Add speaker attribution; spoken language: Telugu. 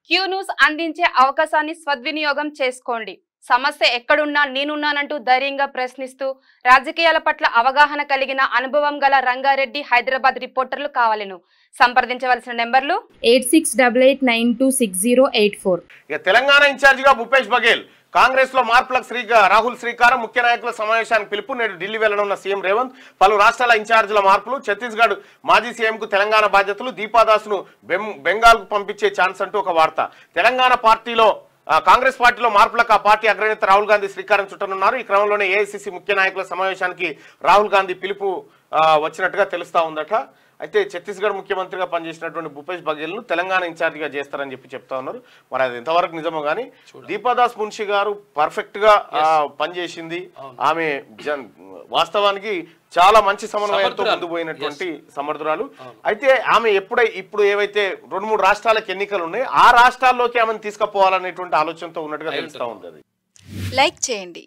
Speaker 1: క్యూ న్యూస్ అందించే అవకాశాన్ని సద్వినియోగం చేసుకోండి. సమస్య ఎక్కడున్నా నేనున్నానంటూ ధైర్యంగా ప్రశ్నిస్తూ రాజకీయాల పట్ల అవగాహన కలిగిన అనుభవం గల రంగారెడ్డి హైదరాబాద్ రిపోర్టర్లు కావాలను సంప్రదించవలసిన నెంబర్లు
Speaker 2: 8688960884.
Speaker 3: ఇక తెలంగాణ ఇన్ఛార్జిగా భూపేష్ బఘేల్, కాంగ్రెస్ లో మార్పులకు రాహుల్ శ్రీకారం, ముఖ్య నాయకుల సమావేశానికి పిలుపు. నేడు ఢిల్లీ వెళ్లనున్న సీఎం రేవంత్. పలు రాష్ట్రాల ఇన్ఛార్జీల మార్పులు. ఛత్తీస్గఢ్ మాజీ సీఎంకు తెలంగాణ బాధ్యతలు. దీపాదాస్ను బెంగాల్కు పంపించే ఛాన్స్ అంటూ ఒక వార్త. తెలంగాణ పార్టీలో కాంగ్రెస్ పార్టీలో మార్పులకు ఆ పార్టీ అగ్రనేత రాహుల్ గాంధీ శ్రీకారం చుట్టనున్నారు. ఈ క్రమంలోనే ఏఐసిసి ముఖ్య నాయకుల సమావేశానికి రాహుల్ గాంధీ పిలుపు వచ్చినట్టుగా తెలుస్తా ఉందట. అయితే ఛత్తీస్గఢ్ ముఖ్యమంత్రిగా పనిచేసినటువంటి భూపేష్ బఘేల్ను తెలంగాణ ఇన్ఛార్జిగా చేస్తారని చెప్పి ఉంన్నారు. మరి అది ఎంతవరకు నిజమో కానీ దీపాదాస్ మున్షి గారు పర్ఫెక్ట్ గా పనిచేసింది. ఆమె వాస్తవానికి చాలా మంచి సమన్వయంతో ముందు పోయినటువంటి సమర్థురాలు. అయితే ఆమె ఇప్పుడు ఏవైతే 2-3 రాష్ట్రాలకు ఎన్నికలు ఉన్నాయి, ఆ రాష్ట్రాల్లోకి ఆమెను తీసుకుపోవాలనేటువంటి ఆలోచనతో ఉన్నట్టుగా తెలుస్తా ఉంది.
Speaker 1: లైక్ చేయండి,